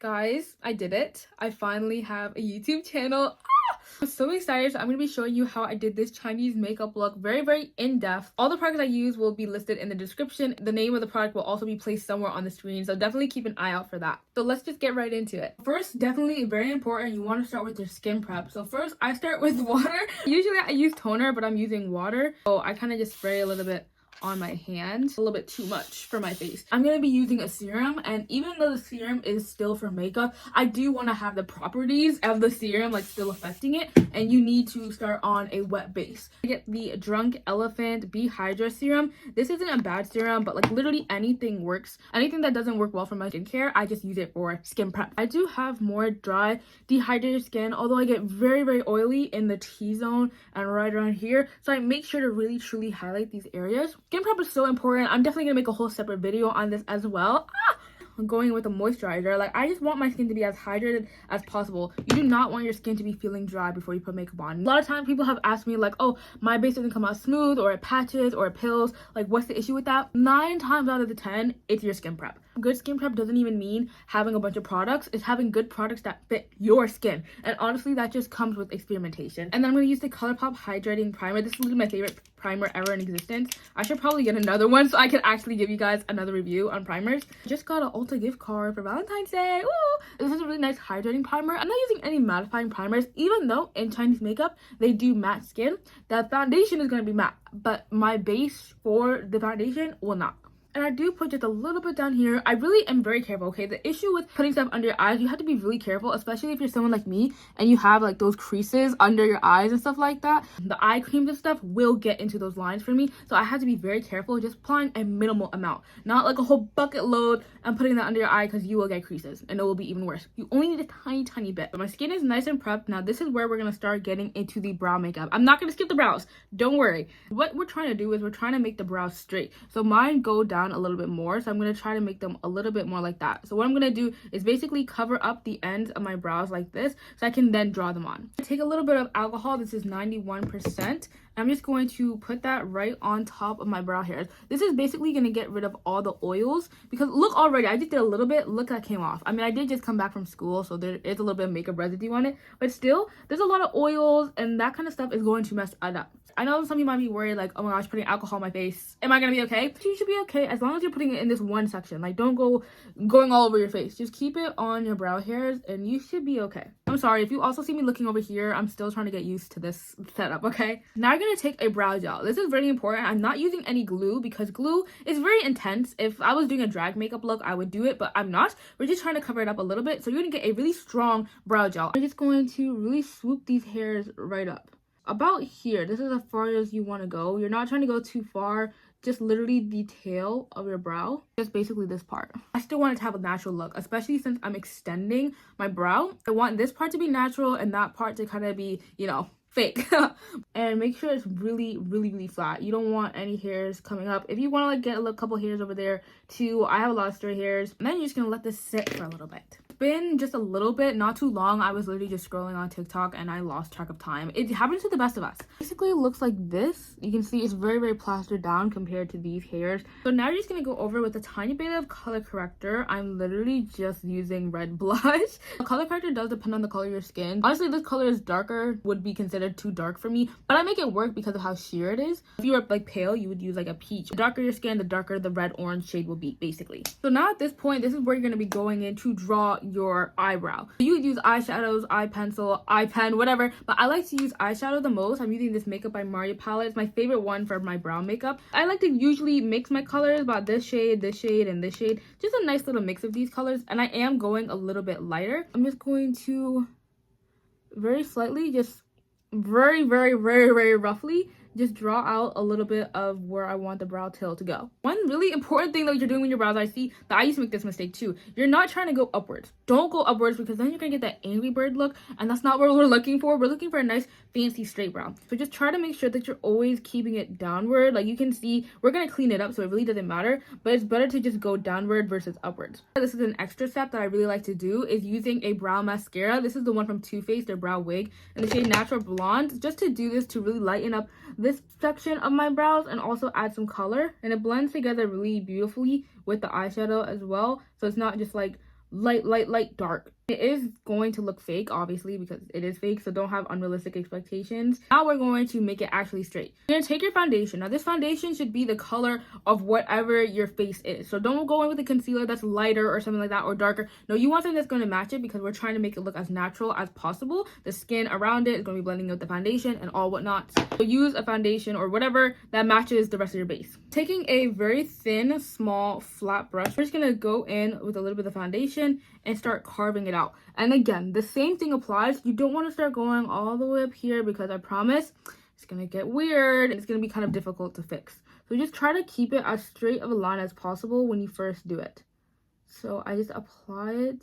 Guys, I did it. I finally have a YouTube channel. I'm so excited. So I'm going to be showing you how I did this Chinese makeup look very in-depth. All the products I use will be listed in the description. The name of the product will also be placed somewhere on the screen, so definitely keep an eye out for that. So let's just get right into it. First, definitely very important, you want to start with your skin prep. So first, I start with water. Usually I use toner, but I'm using water. So I kind of just spray a little bit on my hand, a little bit too much for my face. I'm gonna be using a serum, and even though the serum is still for makeup, I do want to have the properties of the serum like still affecting it, and you need to start on a wet base. I get the Drunk Elephant Bee Hydra serum. This isn't a bad serum, but like literally anything works. Anything that doesn't work well for my skincare, I just use it for skin prep. I do have more dry, dehydrated skin, although I get very oily in the T-zone and right around here, so I make sure to really truly highlight these areas. Skin prep is so important. I'm definitely gonna make a whole separate video on this as well. I'm going with a moisturizer. Like, I just want my skin to be as hydrated as possible. You do not want your skin to be feeling dry before you put makeup on. A lot of times people have asked me like, oh, my base doesn't come out smooth, or it patches, or it pills. Like, what's the issue with that? 9 times out of the 10, it's your skin prep. Good skin prep doesn't even mean having a bunch of products. It's having good products that fit your skin. And honestly, that just comes with experimentation. And then I'm going to use the ColourPop Hydrating Primer. This is literally my favorite primer ever in existence. I should probably get another one so I can actually give you guys another review on primers. Just got an Ulta gift card for Valentine's Day. Ooh! This is a really nice hydrating primer. I'm not using any mattifying primers, even though in Chinese makeup they do matte skin. The foundation is going to be matte, but my base for the foundation will not. And I do put just a little bit down here. I really am very careful, okay? The issue with putting stuff under your eyes, you have to be really careful, especially if you're someone like me and you have like those creases under your eyes and stuff like that. The eye creams and stuff will get into those lines for me, so I have to be very careful, just applying a minimal amount, not like a whole bucket load and putting that under your eye, because you will get creases and it will be even worse. You only need a tiny bit. But my skin is nice and prepped. Now this is where we're gonna start getting into the brow makeup. I'm not gonna skip the brows, don't worry. What we're trying to do is we're trying to make the brows straight, so mine go down a little bit more, so I'm going to try to make them a little bit more like that. So what I'm going to do is basically cover up the ends of my brows like this, so I can then draw them on. Take a little bit of alcohol. This is 91%. I'm just going to put that right on top of my brow hairs. This is basically going to get rid of all the oils, because look, already I just did a little bit. Look, that came off. I mean, I did just come back from school, so there is a little bit of makeup residue on it, but still there's a lot of oils, and that kind of stuff is going to mess it up. I know some of you might be worried, like, oh my gosh, putting alcohol on my face, am I gonna be okay? You should be okay as long as you're putting it in this one section. Like, don't go going all over your face. Just keep it on your brow hairs and you should be okay. I'm sorry if you also see me looking over here. I'm still trying to get used to this setup, okay? Now I'm gonna take a brow gel. This is very important. I'm not using any glue because glue is very intense. If I was doing a drag makeup look, I would do it, but I'm not. We're just trying to cover it up a little bit, so you're gonna get a really strong brow gel. I'm just going to really swoop these hairs right up. About here, this is as far as you want to go. You're not trying to go too far, just literally the tail of your brow, just basically this part. I still want it to have a natural look, especially since I'm extending my brow. I want this part to be natural and that part to kind of be, you know, fake. And make sure it's really flat. You don't want any hairs coming up. If you want to like get a couple hairs over there too, I have a lot of stray hairs. And then you're just gonna let this sit for a little bit. Been just a little bit, not too long. I was literally just scrolling on TikTok and I lost track of time. It happens to the best of us. Basically, it looks like this. You can see it's very plastered down compared to these hairs. So now you're just gonna go over with a tiny bit of color corrector. I'm literally just using red blush. Color corrector does depend on the color of your skin. Honestly, this color is darker, would be considered too dark for me, but I make it work because of how sheer it is. If you were like pale, you would use like a peach. The darker your skin, the darker the red orange shade will be, basically. So now at this point, this is where you're gonna be going in to draw your eyebrow. You would use eyeshadows, eye pencil, eye pen, whatever, but I like to use eyeshadow the most. I'm using this Makeup by Mario palette. It's my favorite one for my brow makeup. I like to usually mix my colors, about this shade, and this shade. Just a nice little mix of these colors, and I am going a little bit lighter. I'm just going to very slightly, just very roughly, just draw out a little bit of where I want the brow tail to go. One really important thing that you're doing with your brows, I see that I used to make this mistake too. You're not trying to go upwards. Don't go upwards, because then you're gonna get that angry bird look, and that's not what we're looking for. We're looking for a nice fancy straight brow. So just try to make sure that you're always keeping it downward. Like you can see, we're gonna clean it up, so it really doesn't matter, but it's better to just go downward versus upwards. This is an extra step that I really like to do, is using a brow mascara. This is the one from Too Faced, their brow wig, in the shade Natural Blonde, just to do this to really lighten up this section of my brows and also add some color, and it blends together really beautifully with the eyeshadow as well, so it's not just like light dark. It is going to look fake, obviously, because it is fake, so don't have unrealistic expectations. Now we're going to make it actually straight. You're gonna take your foundation. Now this foundation should be the color of whatever your face is, so don't go in with a concealer that's lighter or something like that, or darker. No, you want something that's going to match it, because we're trying to make it look as natural as possible. The skin around it is going to be blending with the foundation and all whatnot. So use a foundation or whatever that matches the rest of your base. Taking a very thin, small, flat brush, we're just going to go in with a little bit of foundation and start carving it out. And again, the same thing applies. You don't want to start going all the way up here, because I promise it's going to get weird and it's going to be kind of difficult to fix. So just try to keep it as straight of a line as possible when you first do it. So I just apply it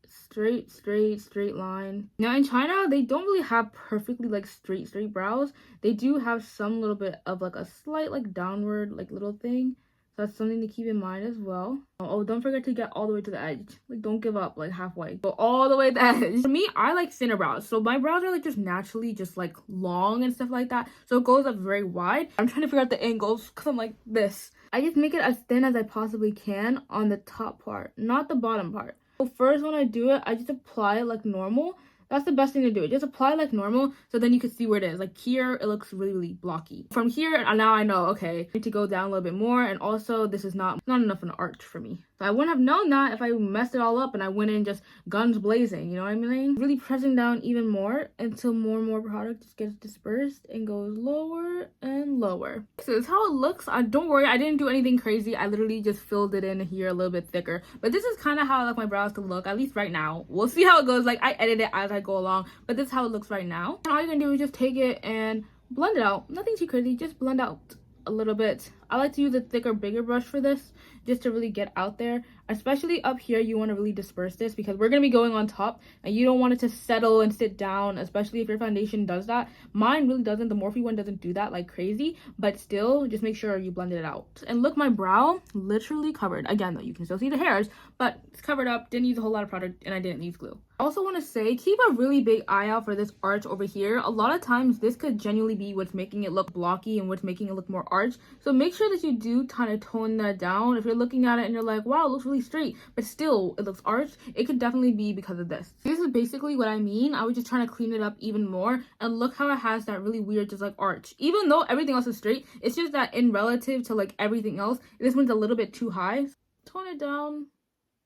straight line. Now in China, they don't really have perfectly like straight brows. They do have some little bit of like a slight like downward like little thing. So that's something to keep in mind as well. Oh, don't forget to get all the way to the edge. Like, don't give up like halfway. Go all the way to the edge. For me, I like thinner brows. So my brows are like just naturally just like long and stuff like that. So it goes up very wide. I'm trying to figure out the angles because I'm like this. I just make it as thin as I possibly can on the top part, not the bottom part. So first when I do it, I just apply it like normal. That's the best thing to do. Just apply like normal, so then you can see where it is. Like here, it looks really blocky. From here, now I know, okay, I need to go down a little bit more. And also, this is not enough of an arch for me. So I wouldn't have known that if I messed it all up and I went in just guns blazing, you know what I mean? Really pressing down even more until more and more product just gets dispersed and goes lower and lower. So this is how it looks. Don't worry, I didn't do anything crazy. I literally just filled it in here a little bit thicker. But this is kind of how I like my brows to look, at least right now. We'll see how it goes. Like, I edit it as I go along, but this is how it looks right now. And all you're gonna do is just take it and blend it out. Nothing too crazy, just blend out a little bit. I like to use a thicker, bigger brush for this, just to really get out there. Especially up here, you want to really disperse this because we're going to be going on top and you don't want it to settle and sit down, especially if your foundation does that. Mine really doesn't. The Morphe one doesn't do that like crazy, but still, just make sure you blend it out. And look, my brow literally covered. Again, though, you can still see the hairs, but it's covered up. Didn't use a whole lot of product and I didn't use glue. I also want to say, keep a really big eye out for this arch over here. A lot of times, this could genuinely be what's making it look blocky and what's making it look more arched. So make sure that you do kind of tone that down. If you're looking at it and you're like, wow, it looks really straight, but still it looks arched, it could definitely be because of this. This is basically what I mean. I was just trying to clean it up even more, and look how it has that really weird just like arch. Even though everything else is straight, it's just that in relative to like everything else, this one's a little bit too high. Tone it down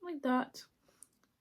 like that.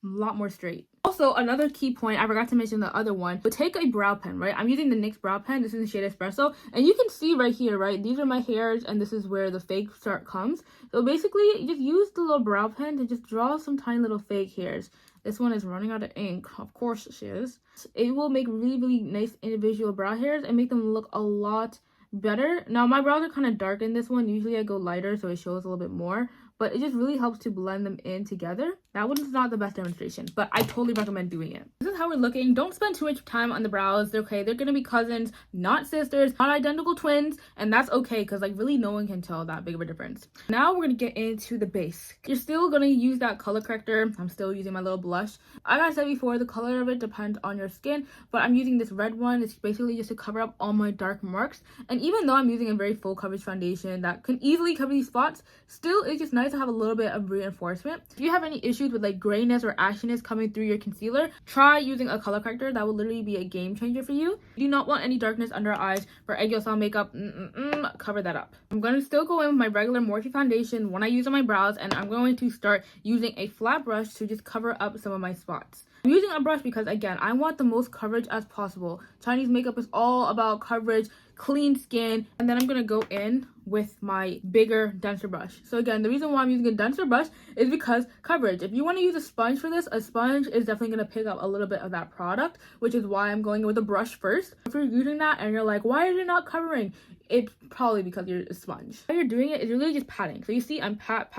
A lot more straight. Also, another key point, I forgot to mention the other one, but take a brow pen, right? I'm using the NYX brow pen. This is the shade Espresso. And you can see right here, right? These are my hairs, and this is where the fake start comes. So basically, you just use the little brow pen to just draw some tiny little fake hairs. This one is running out of ink. Of course she is. It will make really nice individual brow hairs and make them look a lot better. Now, my brows are kind of dark in this one. Usually I go lighter, so it shows a little bit more. But it just really helps to blend them in together. That one is not the best demonstration, but I totally recommend doing it. This is how we're looking. Don't spend too much time on the brows. They're okay. They're gonna be cousins, not sisters, not identical twins, and that's okay because like really no one can tell that big of a difference. Now we're gonna get into the base. You're still gonna use that color corrector. I'm still using my little blush. Like I said before, the color of it depends on your skin, but I'm using this red one. It's basically just to cover up all my dark marks. And even though I'm using a very full coverage foundation that can easily cover these spots, still it's just nice to have a little bit of reinforcement. If you have any issues with like grayness or ashiness coming through your concealer, try using a color corrector. That will literally be a game changer for you. You do not want any darkness under our eyes. For egg yolk style makeup, cover that up. I'm going to still go in with my regular Morphe foundation when I use on my brows, and I'm going to start using a flat brush to just cover up some of my spots. I'm using a brush because, again, I want the most coverage as possible. Chinese makeup is all about coverage, clean skin, and then I'm going to go in with my bigger, denser brush. So again, the reason why I'm using a denser brush is because coverage. If you want to use a sponge for this, a sponge is definitely going to pick up a little bit of that product, which is why I'm going with a brush first. If you're using that and you're like, why is it not covering? It's probably because you're a sponge. How you're doing it is really just patting. So you see, I'm pat.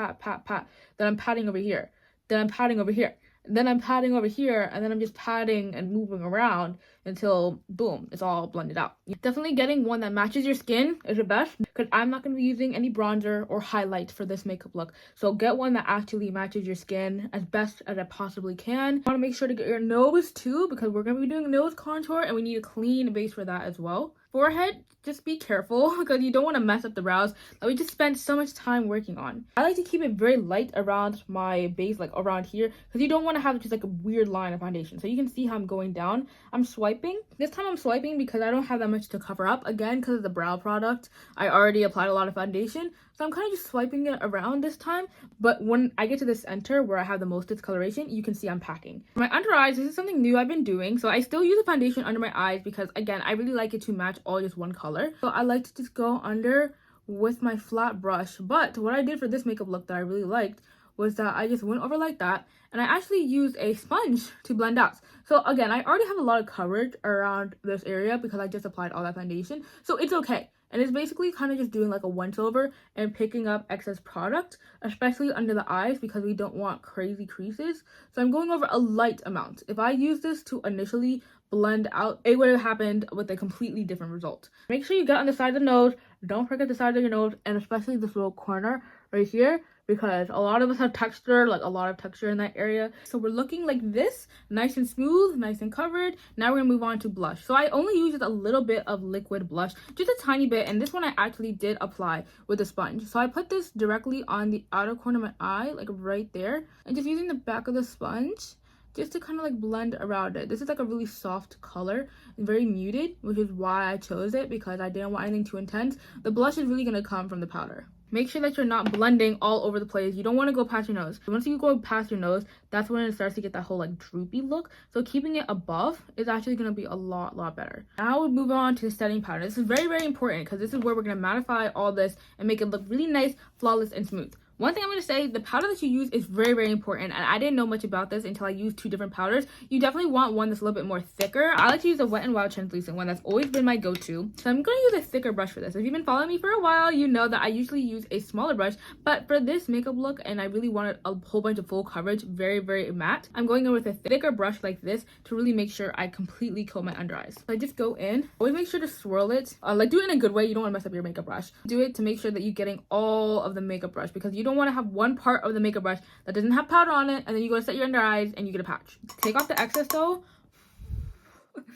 Then I'm patting over here. Then I'm patting over here. Then I'm patting over here, and then I'm just patting and moving around until, boom, it's all blended out. Definitely getting one that matches your skin is the best, because I'm not going to be using any bronzer or highlight for this makeup look. So get one that actually matches your skin as best as I possibly can. I want to make sure to get your nose too, because we're going to be doing nose contour, and we need a clean base for that as well. Forehead, just be careful because you don't want to mess up the brows that we just spent so much time working on. I like to keep it very light around my base, like around here, because you don't want to have just like a weird line of foundation. So you can see how I'm going down. I'm swiping. This time I'm swiping because I don't have that much to cover up. Again, because of the brow product, I already applied a lot of foundation. So I'm kind of just swiping it around this time. But when I get to the center where I have the most discoloration, you can see I'm packing. For my under eyes, this is something new I've been doing. So I still use a foundation under my eyes because, again, I really like it to match all just one color. So I like to just go under with my flat brush. But what I did for this makeup look that I really liked was that I just went over like that. And I actually used a sponge to blend out. So again, I already have a lot of coverage around this area because I just applied all that foundation. So it's okay. And it's basically kind of just doing like a once over and picking up excess product, especially under the eyes because we don't want crazy creases. So I'm going over a light amount. If I use this to initially blend out, it would have happened with a completely different result. Make sure you get on the side of the nose. Don't forget the side of your nose, and especially this little corner right here, because a lot of us have texture, like a lot of texture in that area. So we're looking like this, nice and smooth, nice and covered. Now we're gonna move on to blush. So I only use just a little bit of liquid blush, just a tiny bit, and this one I actually did apply with a sponge. So I put this directly on the outer corner of my eye, like right there, and just using the back of the sponge just to kind of like blend around it. This is like a really soft color and very muted, which is why I chose it, because I didn't want anything too intense. The blush is really gonna come from the powder. Make sure that you're not blending all over the place. You don't want to go past your nose. Once you go past your nose, that's when it starts to get that whole like droopy look. So keeping it above is actually going to be a lot better. Now we move on to the setting powder. This is very important because this is where we're going to mattify all this and make it look really nice, flawless, and smooth. One thing I'm going to say, the powder that you use is very important, and I didn't know much about this until I used 2 different powders. You definitely want one that's a little bit more thicker. I like to use a Wet n Wild translucent one. That's always been my go-to. So I'm going to use a thicker brush for this. If you've been following me for a while, you know that I usually use a smaller brush, but for this makeup look, and I really wanted a whole bunch of full coverage, very matte, I'm going in with a thicker brush like this to really make sure I completely coat my under eyes. So I just go in. Always make sure to swirl it. Like, do it in a good way. You don't want to mess up your makeup brush. Do it to make sure that you're getting all of the makeup brush, because you don't want to have one part of the makeup brush that doesn't have powder on it, and then you go to set your under eyes and you get a patch. Take off the excess though.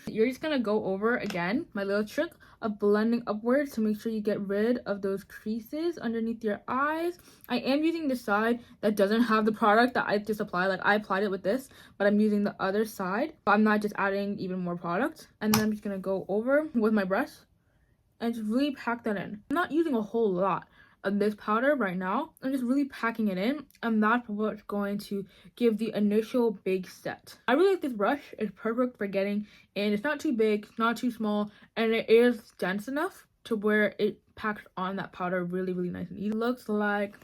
You're just gonna go over again my little trick of blending upwards to make sure you get rid of those creases underneath your eyes. I am using the side that doesn't have the product that I just applied. Like, I applied it with this, but I'm using the other side. I'm not just adding even more product. And then I'm just gonna go over with my brush and just really pack that in. I'm not using a whole lot of this powder right now. I'm just really packing it in, and that's what's going to give the initial big set. I really like this brush. It's perfect for getting in. It's not too big, it's not too small, and it is dense enough to where it packs on that powder really nice and easy. It looks like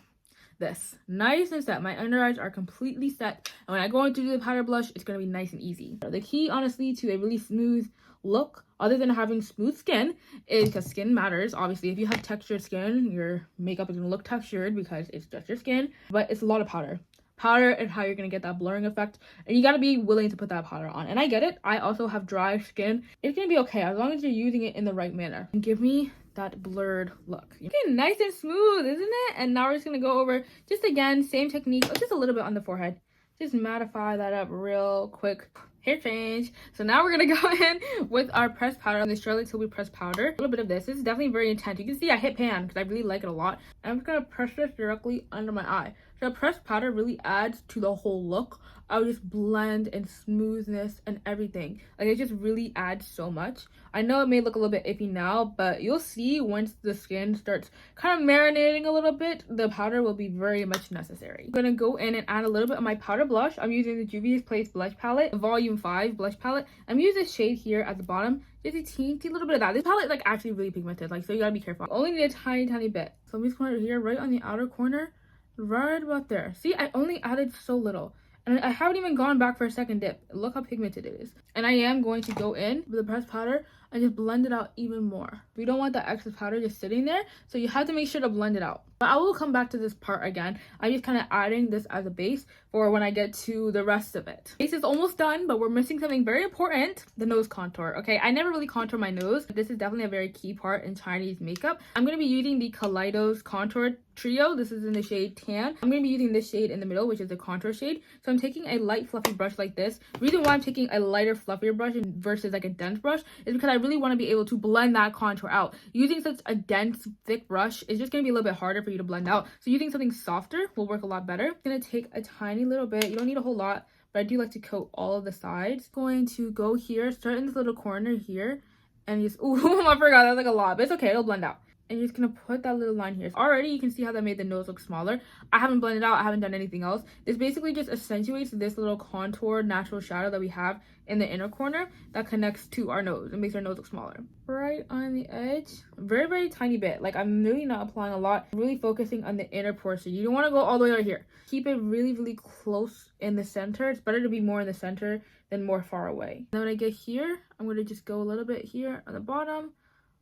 this, nice and set. My under eyes are completely set, and when I go into the powder blush, it's gonna be nice and easy. The key, honestly, to a really smooth look, other than having smooth skin, is because skin matters. Obviously, if you have textured skin, your makeup is gonna look textured because it's just your skin, but it's a lot of powder. Powder is how you're gonna get that blurring effect, and you gotta be willing to put that powder on. And I get it. I also have dry skin. It's gonna be okay as long as you're using it in the right manner. And give me that blurred look. Okay, nice and smooth, isn't it? And now we're just gonna go over, just again, same technique, just a little bit on the forehead. Just mattify that up real quick. Hair change. So now we're gonna go in with our pressed powder, the Charlotte Tilbury pressed powder. A little bit of this. This is definitely very intense. You can see I hit pan because I really like it a lot. And I'm just gonna press this directly under my eye. So pressed powder really adds to the whole look. I would just blend and smoothness and everything. Like, it just really adds so much. I know it may look a little bit iffy now, but you'll see once the skin starts kind of marinating a little bit, the powder will be very much necessary. I'm gonna go in and add a little bit of my powder blush. I'm using the Juvia's Place blush palette, the Volume 5 blush palette. I'm using this shade here at the bottom. Just a teeny little bit of that. This palette is like actually really pigmented, like, so you gotta be careful. Only need a tiny bit. So I'm just going here right on the outer corner, right about there. See, I only added so little. And I haven't even gone back for a second dip. Look how pigmented it is. And I am going to go in with the pressed powder and just blend it out even more. We don't want that excess powder just sitting there, so you have to make sure to blend it out. But I will come back to this part again. I'm just kind of adding this as a base for when I get to the rest of it. Base is almost done, but we're missing something very important, the nose contour. Okay, I never really contour my nose, but this is definitely a very key part in Chinese makeup. I'm going to be using the Kaleidos Contour Trio. This is in the shade Tan. I'm going to be using this shade in the middle, which is the contour shade. So I'm taking a light fluffy brush like this. The reason why I'm taking a lighter fluffier brush versus like a dense brush is because I really want to be able to blend that contour out. Using such a dense, thick brush is just going to be a little bit harder for you to blend out. So using something softer will work a lot better. I'm going to take a tiny little bit. You don't need a whole lot, but I do like to coat all of the sides. Going to go here, start in this little corner here, and just, ooh, I forgot, that's like a lot, but it's okay, it'll blend out. And you're just gonna put that little line here. Already you can see how that made the nose look smaller. I haven't blended out, I haven't done anything else. This basically just accentuates this little contour natural shadow that we have in the inner corner that connects to our nose and makes our nose look smaller. Right on the edge, very tiny bit. Like, I'm really not applying a lot, I'm really focusing on the inner portion. You don't want to go all the way right here. Keep it really close in the center. It's better to be more in the center than more far away. Then when I get here, I'm gonna just go a little bit here on the bottom.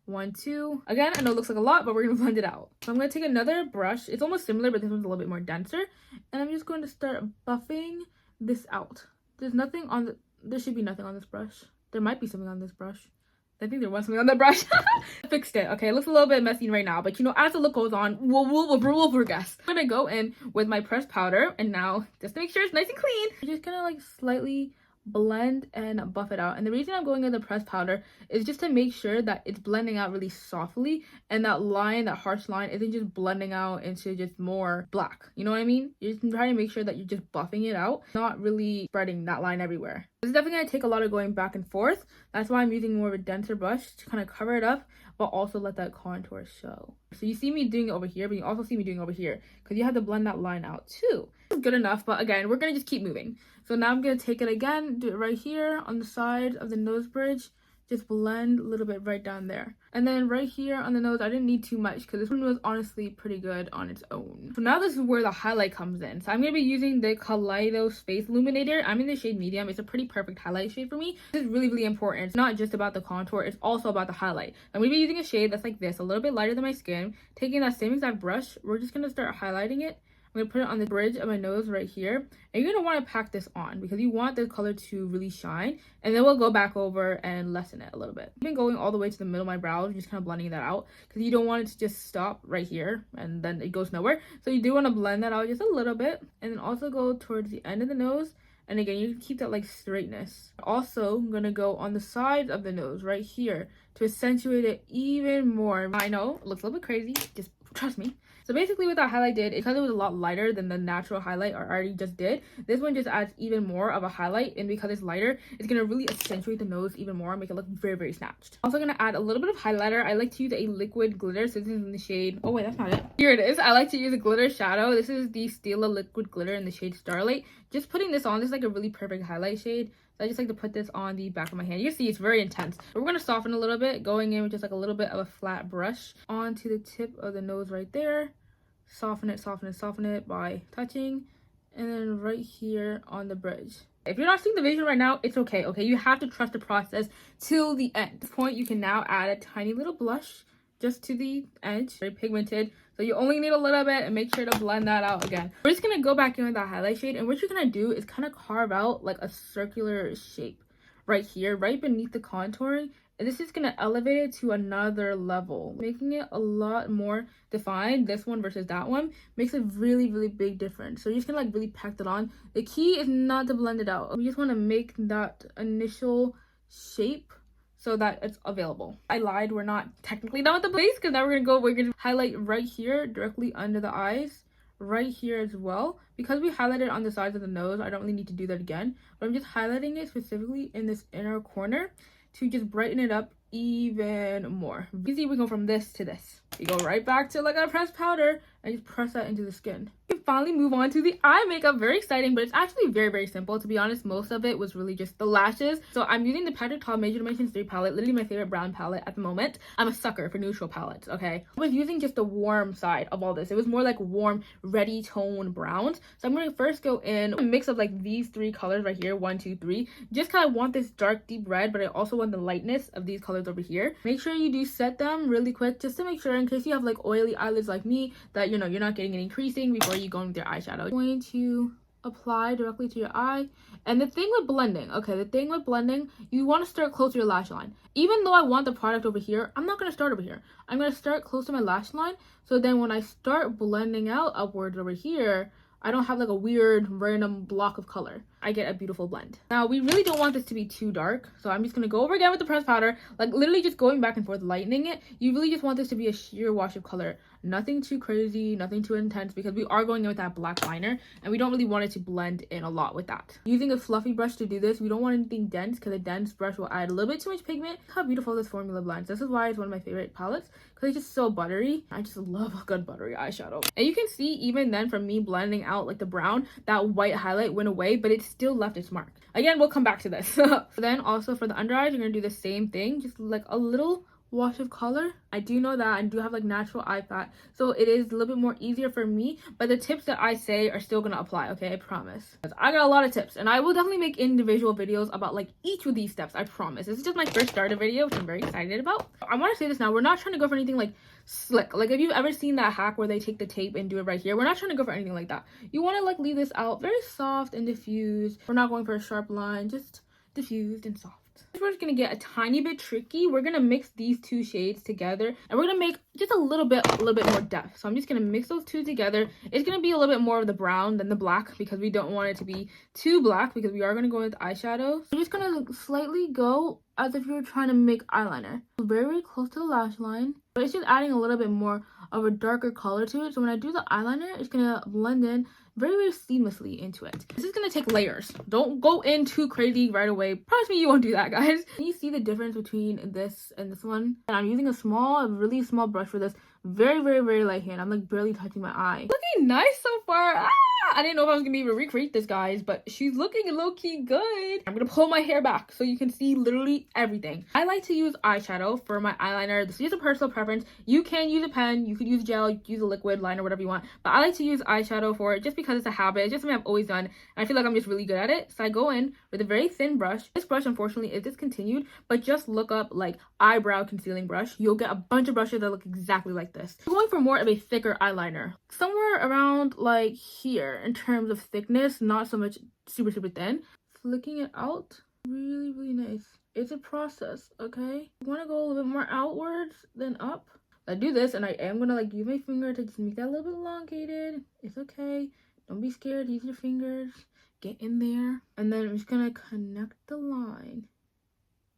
1, 2. Again, I know it looks like a lot, but we're gonna blend it out. So I'm gonna take another brush. It's almost similar, but this one's a little bit more denser. And I'm just going to start buffing this out. There's nothing on the, there should be nothing on this brush. There might be something on this brush. I think there was something on that brush. I fixed it. Okay, it looks a little bit messy right now, but you know, as the look goes on, we'll progress. I'm gonna go in with my pressed powder, and now, just to make sure it's nice and clean, I'm just gonna like slightly blend and buff it out. And the reason I'm going with the pressed powder is just to make sure that it's blending out really softly, and that line, that harsh line, isn't just blending out into just more black. You know what I mean? You're just trying to make sure that you're just buffing it out, not really spreading that line everywhere. This is definitely gonna take a lot of going back and forth. That's why I'm using more of a denser brush to kind of cover it up, but also let that contour show. So you see me doing it over here, but you also see me doing it over here, because you have to blend that line out too. It's good enough, but again, we're gonna just keep moving. So now I'm gonna take it again, do it right here on the side of the nose bridge, just blend a little bit right down there. And then right here on the nose, I didn't need too much because this one was honestly pretty good on its own. So now this is where the highlight comes in. So I'm going to be using the Kaleido Space Illuminator. I'm in the shade medium. It's a pretty perfect highlight shade for me. This is really important. It's not just about the contour, it's also about the highlight. I'm going to be using a shade that's like this, a little bit lighter than my skin. Taking that same exact brush, we're just going to start highlighting it. I'm going to put it on the bridge of my nose right here. And you're going to want to pack this on because you want the color to really shine. And then we'll go back over and lessen it a little bit. I've been going all the way to the middle of my brows, just kind of blending that out. Because you don't want it to just stop right here and then it goes nowhere. So you do want to blend that out just a little bit. And then also go towards the end of the nose. And again, you can keep that like straightness. Also, I'm going to go on the sides of the nose right here to accentuate it even more. I know, it looks a little bit crazy. Just trust me. So basically what that highlight did, because it was a lot lighter than the natural highlight I already just did, this one just adds even more of a highlight, and because it's lighter, it's going to really accentuate the nose even more and make it look very snatched. Also going to add a little bit of highlighter. I like to use a liquid glitter, so this is in the shade, oh wait, that's not it. Here it is. I like to use a glitter shadow. This is the Stila liquid glitter in the shade Starlight. Just putting this on, this is like a really perfect highlight shade. So I just like to put this on the back of my hand. You can see it's very intense. But we're going to soften a little bit, going in with just like a little bit of a flat brush onto the tip of the nose right there. Soften it by touching, and then right here on the bridge. If you're not seeing the vision right now, it's okay. You have to trust the process till the end. At this point, you can now add a tiny little blush just to the edge, very pigmented, so you only need a little bit, and make sure to blend that out again. We're just gonna go back in with that highlight shade, and what you're gonna do is kind of carve out like a circular shape right here, right beneath the contouring. And this is going to elevate it to another level, making it a lot more defined. This one versus that one makes a really big difference. So you're just going to like really pack that on. The key is not to blend it out. We just want to make that initial shape so that it's available. I lied, we're not technically done with the base, because now we're going to highlight right here directly under the eyes. Right here as well. Because we highlighted on the sides of the nose, I don't really need to do that again. But I'm just highlighting it specifically in this inner corner to just brighten it up even more. You see, we go from this to this. You go right back to like a pressed powder and just press that into the skin. We finally move on to the eye makeup. Very exciting, but it's actually very simple. To be honest, most of it was really just the lashes. So I'm using the Patrick Ta Major Dimensions 3 palette, literally my favorite brown palette at the moment. I'm a sucker for neutral palettes, okay? I was using just the warm side of all this. It was more like warm, ready tone browns. So I'm going to first go in a mix of like these 3 colors right here, 1, 2, 3. Just kind of want this dark, deep red, but I also want the lightness of these colors over here. Make sure you do set them really quick, just to make sure, in case you have like oily eyelids like me, that you know you're not getting any creasing before you go in with your eyeshadow. I'm going to apply directly to your eye. And the thing with blending, you want to start close to your lash line. Even though I want the product over here, I'm not going to start over here. I'm going to start close to my lash line, so then when I start blending out upwards over here, I don't have like a weird random block of color. I get a beautiful blend. Now, we really don't want this to be too dark, so I'm just going to go over again with the pressed powder, like literally just going back and forth, lightening it. You really just want this to be a sheer wash of color. Nothing too crazy, nothing too intense, because we are going in with that black liner, and we don't really want it to blend in a lot with that. Using a fluffy brush to do this, we don't want anything dense, because a dense brush will add a little bit too much pigment. Look how beautiful this formula blends. This is why it's one of my favorite palettes, because it's just so buttery. I just love a good buttery eyeshadow. And you can see even then from me blending out like the brown, that white highlight went away, but it still left its mark. Again, we'll come back to this. Then also for the under eyes, you're gonna do the same thing, just like a little wash of color. I do know that I do have like natural eye fat, so it is a little bit more easier for me, but the tips that I say are still gonna apply, okay? I promise. I got a lot of tips, and I will definitely make individual videos about like each of these steps. I promise. This is just my first starter video, which I'm very excited about. I want to say this now, we're not trying to go for anything like slick. Like if you've ever seen that hack where they take the tape and do it right here, we're not trying to go for anything like that. You want to like leave this out very soft and diffused. We're not going for a sharp line, just diffused and soft. We're just gonna get a tiny bit tricky. We're gonna mix these two shades together, and we're gonna make just a little bit more depth. So I'm just gonna mix those two together. It's gonna be a little bit more of the brown than the black, because we don't want it to be too black, because we are gonna go with eyeshadow. We're just gonna slightly go as if you were trying to make eyeliner. Very, very close to the lash line, but it's just adding a little bit more of a darker color to it. So when I do the eyeliner, it's gonna blend in very, very seamlessly into it. This is gonna take layers. Don't go in too crazy right away. Promise me you won't do that, guys. Can you see the difference between this and this one? And I'm using a really small brush for this. Very, very, very light hand. I'm like barely touching my eye. Looking nice so far. I didn't know if I was gonna be able to recreate this, guys, but she's looking low-key good. I'm gonna pull my hair back so you can see literally everything. I like to use eyeshadow for my eyeliner. This is a personal preference. You can use a pen, you could use gel, you could use a liquid liner, whatever you want, but I like to use eyeshadow for it just because it's a habit. It's just something I've always done, and I feel like I'm just really good at it. So I go in with a very thin brush. This brush unfortunately is discontinued, but just look up like eyebrow concealing brush. You'll get a bunch of brushes that look exactly like this. I'm going for more of a thicker eyeliner, somewhere around like here in terms of thickness, not so much super thin. Flicking it out, really, really nice. It's a process, okay? I want to go a little bit more outwards than up. I do this, and I am gonna like use my finger to just make that a little bit elongated. It's okay. Don't be scared. Use your fingers. Get in there, and then I'm just gonna connect the line.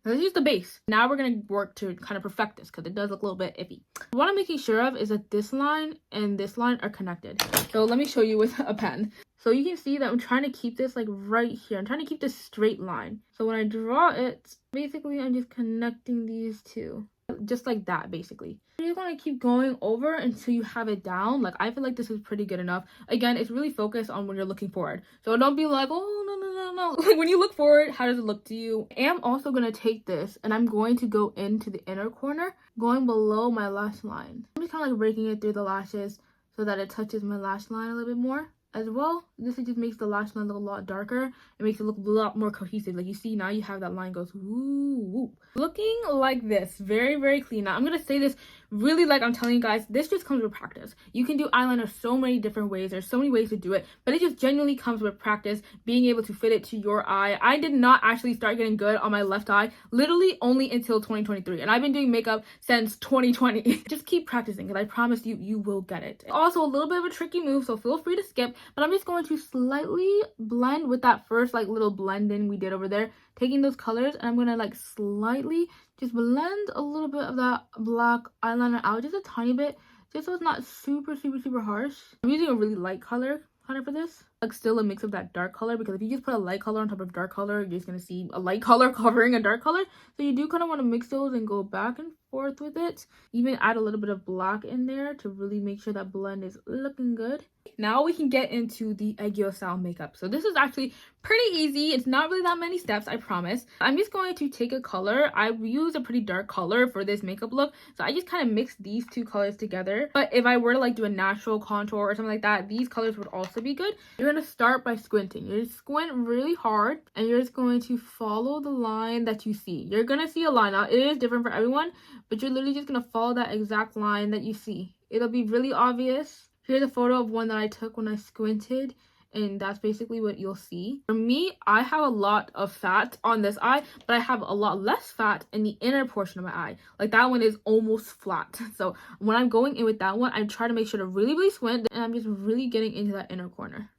Now, this is the base. Now we're going to work to kind of perfect this, because it does look a little bit iffy. What I'm making sure of is that this line and this line are connected. So let me show you with a pen. So you can see that I'm trying to keep this like right here. I'm trying to keep this straight line. So when I draw it, basically I'm just connecting these two. Just like that, basically. You're going to keep going over until you have it down. Like, I feel like this is pretty good enough. Again, it's really focused on when you're looking forward. So don't be like, oh, no. Like, when you look forward, how does it look to you? I am also going to take this, and I'm going to go into the inner corner, going below my lash line. I'm just kind of like breaking it through the lashes so that it touches my lash line a little bit more. As well, this just makes the lash line look a lot darker. It makes it look a lot more cohesive. Like, you see now you have that line goes woo. Looking like this, very, very clean. Now I'm gonna say this really, like I'm telling you guys, this just comes with practice. You can do eyeliner so many different ways. There's so many ways to do it, but it just genuinely comes with practice, being able to fit it to your eye. I did not actually start getting good on my left eye literally only until 2023, and I've been doing makeup since 2020. Just keep practicing, because I promise you, you will get it. Also, a little bit of a tricky move, so feel free to skip, but I'm just going to slightly blend with that first like little blend in we did over there, taking those colors, and I'm gonna like slightly just blend a little bit of that black eyeliner out, just a tiny bit, just so it's not super harsh. I'm using a really light color for this, like still a mix of that dark color, because if you just put a light color on top of dark color, you're just gonna see a light color covering a dark color. So you do kind of want to mix those and go back and forth with it. Even add a little bit of black in there to really make sure that blend is looking good. Now we can get into the Aegyo style makeup. So this is actually pretty easy. It's not really that many steps, I promise. I'm just going to take a color. I use a pretty dark color for this makeup look, so I just kind of mix these two colors together. But if I were to like do a natural contour or something like that, these colors would also be good. You're going to start by squinting. You're just squint really hard, and you're just going to follow the line that you see. You're going to see a line. Now, it is different for everyone, but you're literally just going to follow that exact line that you see. It'll be really obvious. Here's a photo of one that I took when I squinted, and that's basically what you'll see. For me, I have a lot of fat on this eye, but I have a lot less fat in the inner portion of my eye. Like, that one is almost flat. So when I'm going in with that one, I try to make sure to really squint, and I'm just really getting into that inner corner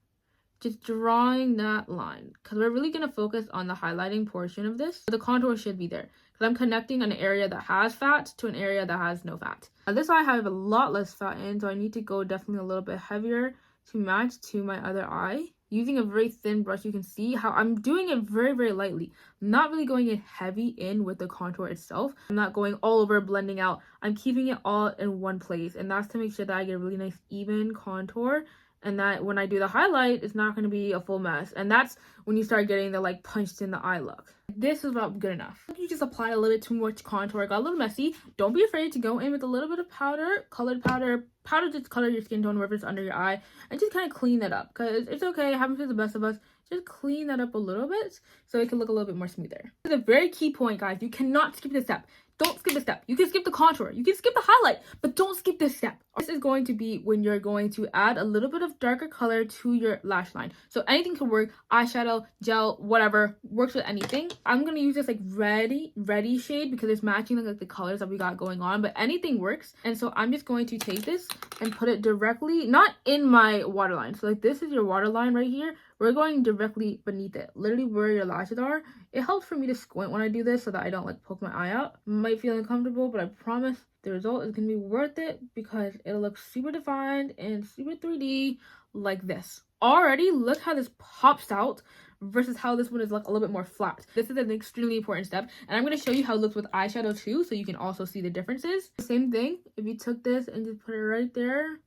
just drawing that line, because we're really going to focus on the highlighting portion of this. The contour should be there, because I'm connecting an area that has fat to an area that has no fat. Now, this eye I have a lot less fat in, so I need to go definitely a little bit heavier to match to my other eye. Using a very thin brush, you can see how I'm doing it very, very lightly. I'm not really going in heavy in with the contour itself. I'm not going all over, blending out. I'm keeping it all in one place, and that's to make sure that I get a really nice even contour, and that when I do the highlight, it's not going to be a full mess. And that's when you start getting the like punched in the eye look. This is about good enough. You just apply a little bit too much contour. It got a little messy. Don't be afraid to go in with a little bit of powder, colored powder. Powder just color your skin tone wherever it's under your eye, and just kind of clean that up, because it's okay. It happens to the best of us. Just clean that up a little bit so it can look a little bit more smoother. This is a very key point, guys. You cannot skip this step. Don't skip the step. You can skip the contour, you can skip the highlight, but don't skip this step. This is going to be when you're going to add a little bit of darker color to your lash line. So anything can work. Eyeshadow, gel, whatever, works with anything. I'm going to use this like ready shade because it's matching like the colors that we got going on, but anything works. And so I'm just going to take this and put it directly, not in my waterline. So like this is your waterline right here. We're going directly beneath it, literally where your lashes are. It helps for me to squint when I do this so that I don't like poke my eye out. Might feel uncomfortable, but I promise the result is going to be worth it because it'll look super defined and super 3D like this. Already, look how this pops out versus how this one is like a little bit more flat. This is an extremely important step, and I'm going to show you how it looks with eyeshadow too, so you can also see the differences. Same thing, if you took this and just put it right there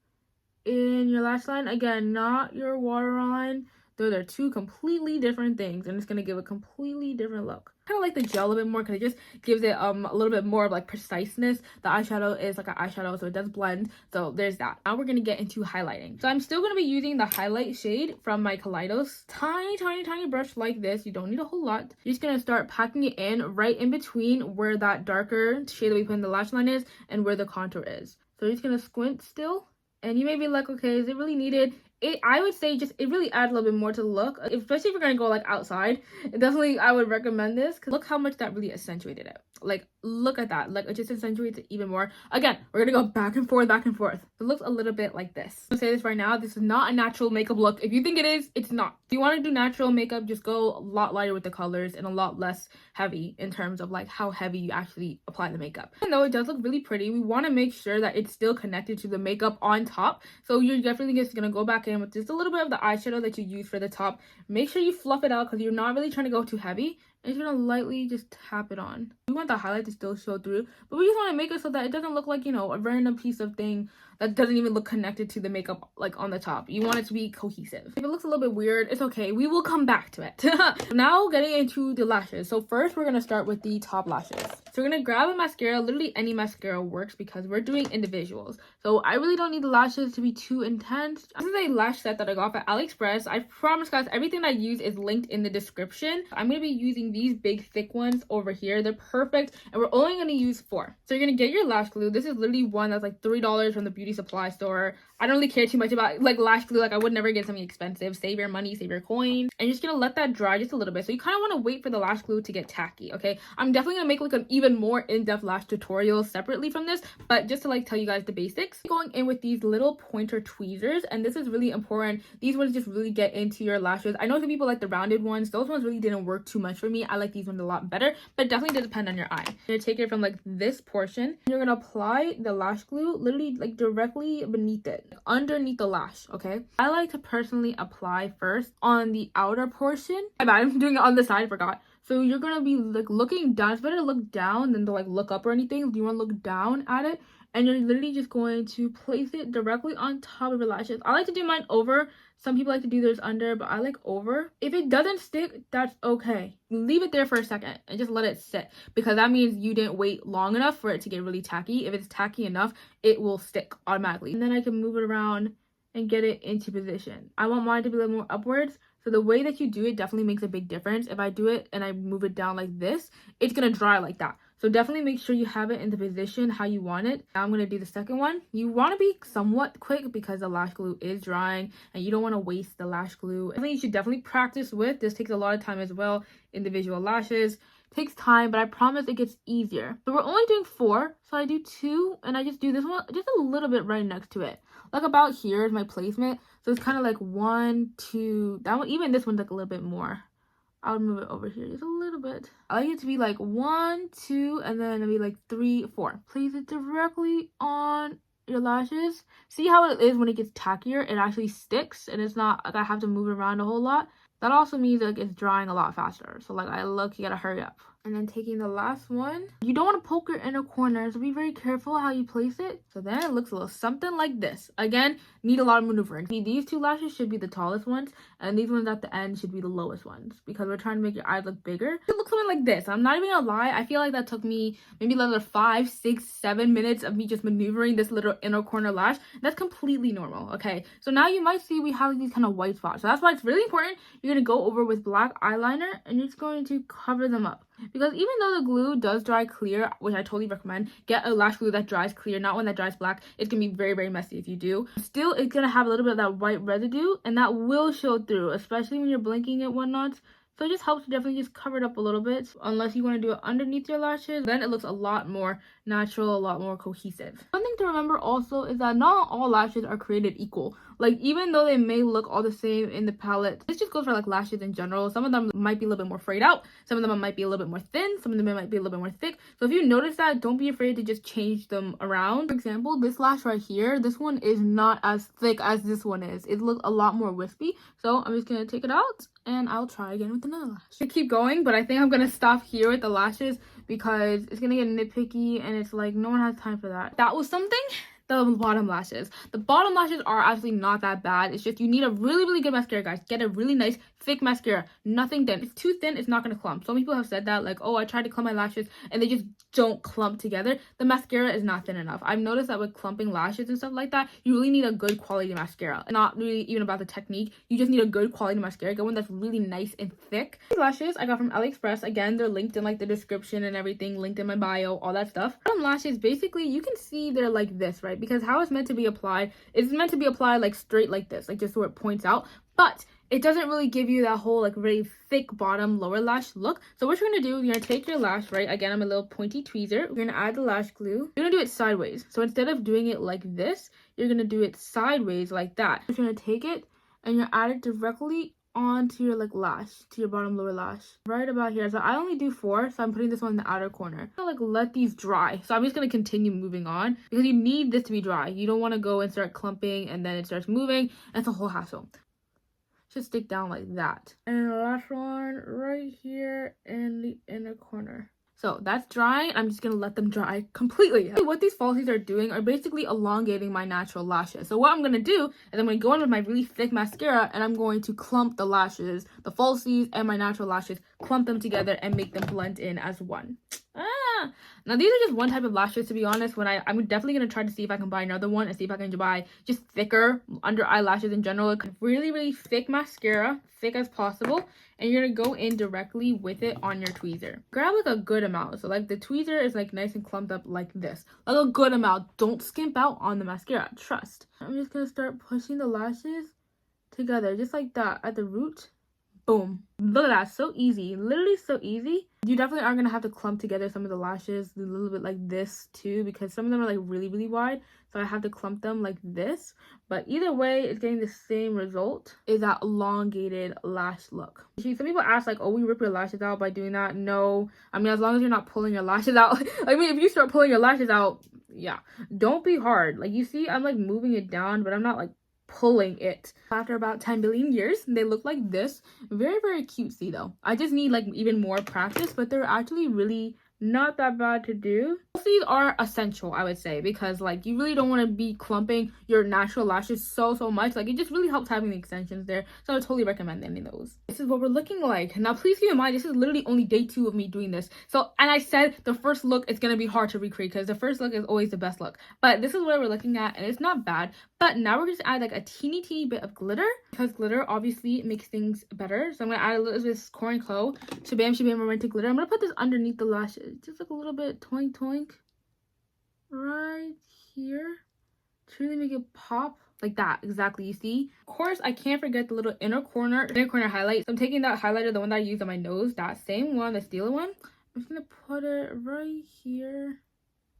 in your lash line, again, not your waterline. Those are two completely different things, and it's going to give a completely different look. I kind of like the gel a bit more because it just gives it a little bit more of like preciseness. The eyeshadow is like an eyeshadow, so it does blend. So there's that. Now we're going to get into highlighting. So I'm still going to be using the highlight shade from my Kaleidos. Tiny brush like this. You don't need a whole lot. You're just going to start packing it in right in between where that darker shade that we put in the lash line is and where the contour is. So you're just going to squint still. And you may be like, okay, is it really needed? I would say just it really adds a little bit more to the look, especially if you're gonna go like outside. Definitely I would recommend this because look how much that really accentuated it. Like look at that, like it just accentuates it even more. Again, we're gonna go back and forth. It looks a little bit like this. I'll say this right now, this is not a natural makeup look. If you think it is, it's not. If you want to do natural makeup, just go a lot lighter with the colors and a lot less heavy in terms of like how heavy you actually apply the makeup. Even though it does look really pretty, we want to make sure that it's still connected to the makeup on top. So you're definitely just gonna go back in with just a little bit of the eyeshadow that you use for the top. Make sure you fluff it out because you're not really trying to go too heavy. And you're gonna lightly just tap it on. We want the highlight to still show through, but we just want to make it so that it doesn't look like, you know, a random piece of thing that doesn't even look connected to the makeup like on the top. You want it to be cohesive. If it looks a little bit weird, it's okay. We will come back to it. Now getting into the lashes. So first we're gonna start with the top lashes. So we're gonna grab a mascara. Literally any mascara works because we're doing individuals. So I really don't need the lashes to be too intense. This is a lash set that I got at AliExpress. I promise guys, everything I use is linked in the description. I'm gonna be using these big thick ones over here. They're perfect, and we're only gonna use 4. So you're gonna get your lash glue. This is literally one that's like $3 from the beauty supply store. I don't really care too much about like lash glue. Like I would never get something expensive. Save your money, save your coins. And you're just gonna let that dry just a little bit. So you kind of want to wait for the lash glue to get tacky, okay? I'm definitely gonna make like an even more in-depth lash tutorial separately from this, but just to like tell you guys the basics. Going in with these little pointer tweezers, and this is really important. These ones just really get into your lashes. I know some people like the rounded ones. Those ones really didn't work too much for me. I like these ones a lot better, but definitely does depend on your eye. You're gonna take it from like this portion. You're gonna apply the lash glue literally like directly beneath it, like underneath the lash, okay? I like to personally apply first on the outer portion. My bad, I'm doing it on the side, I forgot. So you're gonna be like looking down. It's better to look down than to like look up or anything. You want to look down at it, and you're literally just going to place it directly on top of your lashes. I like to do mine over. Some people like to do theirs under, but I like over. If it doesn't stick, that's okay. Leave it there for a second and just let it sit, because that means you didn't wait long enough for it to get really tacky. If it's tacky enough, it will stick automatically. And then I can move it around and get it into position. I want mine to be a little more upwards. So the way that you do it definitely makes a big difference. If I do it and I move it down like this, it's gonna dry like that. So definitely make sure you have it in the position how you want it. Now I'm gonna do the second one. You wanna be somewhat quick because the lash glue is drying and you don't wanna waste the lash glue. I think you should definitely practice with. This takes a lot of time as well. Individual lashes takes time, but I promise it gets easier. So we're only doing 4. So I do 2 and I just do this one just a little bit right next to it. like about here is my placement. So it's kind of like 1, 2, that one, even this one's like a little bit more. I would move it over here just a little bit. I like it to be like 1, 2, and then it'll be like 3, 4. Place it directly on your lashes. See how it is when it gets tackier? It actually sticks, and it's not like I have to move it around a whole lot. That also means like it's drying a lot faster. So like you gotta hurry up. And then taking the last one, you don't want to poke your inner corner, so be very careful how you place it. So then it looks a little something like this. Again, need a lot of maneuvering. See, these two lashes should be the tallest ones, and these ones at the end should be the lowest ones, because we're trying to make your eyes look bigger. It looks something like this. I'm not even gonna lie, I feel like that took me maybe another 5, 6, 7 minutes of me just maneuvering this little inner corner lash. That's completely normal, okay? So now you might see we have these kind of white spots. So that's why it's really important. You're gonna go over with black eyeliner, and you're just going to cover them up. Because even though the glue does dry clear, which I totally recommend, get a lash glue that dries clear, not one that dries black. It's gonna be very, very messy if you do. Still, it's gonna have a little bit of that white residue, and that will show through, especially when you're blinking it whatnot. So it just helps to definitely just cover it up a little bit. Unless you want to do it underneath your lashes, then it looks a lot more natural, a lot more cohesive. One thing to remember also is that not all lashes are created equal. Like, even though they may look all the same in the palette, this just goes for like lashes in general. Some of them might be a little bit more frayed out, some of them might be a little bit more thin, some of them might be a little bit more thick. So if you notice that, don't be afraid to just change them around. For example, this lash right here, this one is not as thick as this one is. It looks a lot more wispy. So I'm just gonna take it out, and I'll try again with another lash. I keep going, but I think I'm gonna stop here with the lashes because it's gonna get nitpicky, and it's like no one has time for that. That was something. The bottom lashes. The bottom lashes are actually not that bad. It's just you need a really, really good mascara, guys. Get a really nice, thick mascara. Nothing thin. If it's too thin, it's not going to clump. Some people have said that, like, oh, I tried to clump my lashes and they just don't clump together. The mascara is not thin enough. I've noticed that with clumping lashes and stuff like that, you really need a good quality mascara. Not really even about the technique. You just need a good quality mascara. Get one that's really nice and thick. These lashes I got from AliExpress. Again, they're linked in like the description and everything. Linked in my bio, all that stuff. Bottom lashes, basically, you can see they're like this, right? Because how it's meant to be applied, it's meant to be applied like straight like this, like just where it points out, but it doesn't really give you that whole like really thick bottom lower lash look. So what you're gonna do, you're gonna take your lash, right? Again, I'm a little pointy tweezer. You're gonna add the lash glue. You're gonna do it sideways. So instead of doing it like this, you're gonna do it sideways like that. You're gonna take it and you're add it directly onto your like lash, to your bottom lower lash, right about here. So I only do 4, so I'm putting this one in the outer corner. I'm gonna like let these dry, so I'm just gonna continue moving on because you need this to be dry. You don't want to go and start clumping and then it starts moving, and it's a whole hassle. Should stick down like that. And the last one right here in the inner corner. So that's drying. I'm just gonna let them dry completely. What these falsies are doing are basically elongating my natural lashes. So what I'm gonna do is I'm gonna go in with my really thick mascara, and I'm going to clump the lashes, the falsies and my natural lashes, clump them together and make them blend in as one. Now these are just one type of lashes, to be honest. I'm definitely gonna try to see if I can buy another one and see if I can buy just thicker under eyelashes in general. Really, really thick mascara, thick as possible, and you're gonna go in directly with it on your tweezer. Grab like a good amount, so like the tweezer is like nice and clumped up like this, like a good amount. Don't skimp out on the mascara, trust. I'm just gonna start pushing the lashes together just like that at the root. Boom. Look at that. So easy. Literally so easy. You definitely are going to have to clump together some of the lashes a little bit like this too, because some of them are like really, really wide. So I have to clump them like this. But either way, it's getting the same result, is that elongated lash look. See, some people ask like, oh, we rip your lashes out by doing that. No. I mean, as long as you're not pulling your lashes out. I mean, if you start pulling your lashes out, yeah. Don't be hard. Like, you see, I'm like moving it down, but I'm not like pulling it. After about 10 billion years, they look like this. Very, very cutesy though. I just need like even more practice, but they're actually really not that bad to do. These are essential, I would say, because like you really don't want to be clumping your natural lashes so much. Like, it just really helps having the extensions there, so I would totally recommend any of those. This is what we're looking like. Now please keep in mind, this is literally only day 2 of me doing this. So, and I said the first look is gonna be hard to recreate because the first look is always the best look, but this is what we're looking at, and it's not bad. But now we're just add like a teeny bit of glitter, because glitter obviously makes things better. So I'm gonna add a little bit of this Corn Clo Shabam Shabam Romantic glitter. I'm gonna put this underneath the lashes, just like a little bit toink right here to really make it pop like that. Exactly. You see, of course, I can't forget the little inner corner highlight. So I'm taking that highlighter, the one that I used on my nose, that same one, the steel one. I'm just gonna put it right here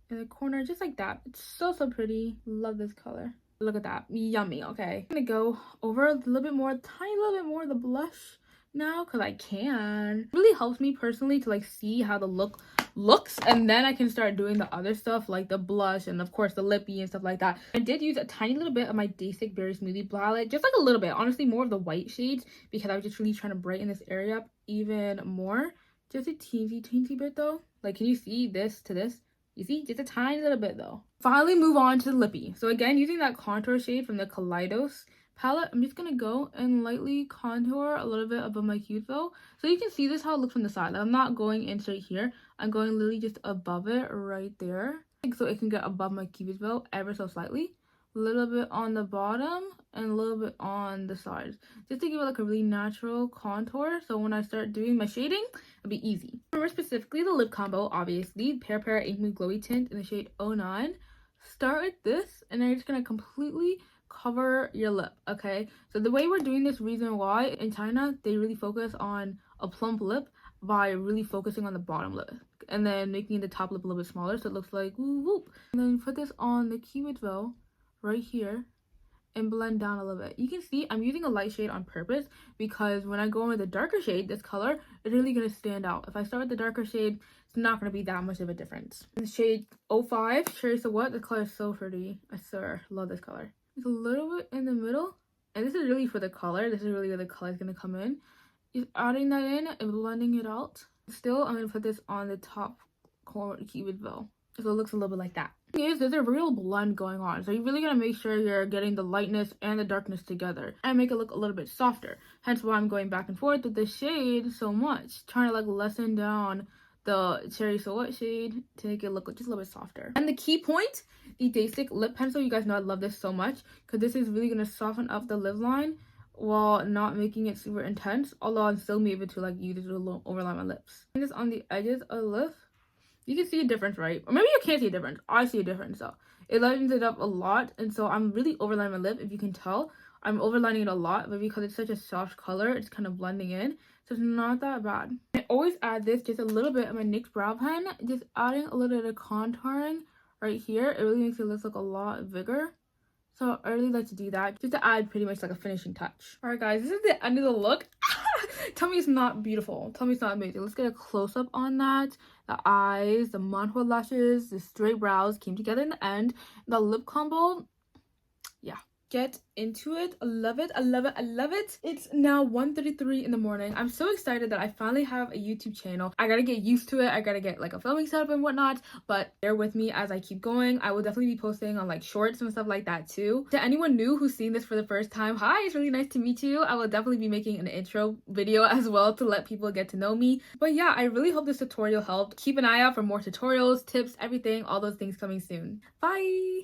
in the corner, just like that. It's so pretty. Love this color. Look at that. Yummy. Okay. I'm gonna go over a little bit more, tiny little bit more of the blush now because I can. It really helps me personally to like see how the look looks, and then I can start doing the other stuff like the blush and of course the lippy and stuff like that. I did use a tiny little bit of my Basic Berry Smoothie palette, just like a little bit, honestly more of the white shades, because I was just really trying to brighten this area up even more. Just a teensy bit though. Like, can you see this to this? You see, just a tiny little bit though. Finally move on to the lippy. So again, using that contour shade from the Kaleidos palette, I'm just gonna go and lightly contour a little bit above my cuticle. So you can see this how it looks from the side. Like, I'm not going in straight here. I'm going literally just above it right there. So it can get above my cuticle ever so slightly. A little bit on the bottom and a little bit on the sides. Just to give it like a really natural contour. So when I start doing my shading, it'll be easy. Remember specifically the lip combo, obviously. Pear Ink Me Glowy Tint in the shade 09. Start with this and then you're just gonna completely cover your lip, okay? So the way we're doing this, reason why in China they really focus on a plump lip by really focusing on the bottom lip and then making the top lip a little bit smaller so it looks like whoop whoop. And then put this on the cupid bow right here and blend down a little bit. You can see I'm using a light shade on purpose because when I go in with a darker shade, this color is really going to stand out. If I start with the darker shade, it's not going to be that much of a difference. The shade 05, Cherry So What, the color is so pretty. I swear, love this color. It's a little bit in the middle, and this is really for the color. This is really where the color is going to come in. Just adding that in and blending it out. Still, I'm going to put this on the top corner cupid bow. So it looks a little bit like that. There's a real blend going on, so you really gotta make sure you're getting the lightness and the darkness together and make it look a little bit softer. Hence why I'm going back and forth with the shade so much, trying to like lessen down the Cherry So What shade to make it look just a little bit softer. And the key point, the Basic lip pencil. You guys know I love this so much because this is really gonna soften up the lip line while not making it super intense, although I'm still able to like use it to overline my lips. And just on the edges of the lip. You can see a difference, right? Or maybe you can't see a difference. I see a difference, though. It lightens it up a lot, and so I'm really overlining my lip. If you can tell, I'm overlining it a lot, but because it's such a soft color, it's kind of blending in, so it's not that bad. I always add this, just a little bit of my NYX brow pen, just adding a little bit of contouring right here. It really makes it look a lot bigger. So I really like to do that, just to add pretty much like a finishing touch. Alright guys, this is the end of the look. Tell me it's not beautiful. Tell me it's not amazing. Let's get a close-up on that. The eyes, the manhwa lashes, the straight brows came together in the end. The lip combo, yeah. Get into it. I love it. I love it. I love it. It's now 1:33 in the morning. I'm so excited that I finally have a YouTube channel. I gotta get used to it. I gotta get like a filming setup and whatnot, but bear with me as I keep going. I will definitely be posting on like shorts and stuff like that too. To anyone new who's seeing this for the first time, hi, it's really nice to meet you. I will definitely be making an intro video as well to let people get to know me. But yeah, I really hope this tutorial helped. Keep an eye out for more tutorials, tips, everything, all those things coming soon. Bye!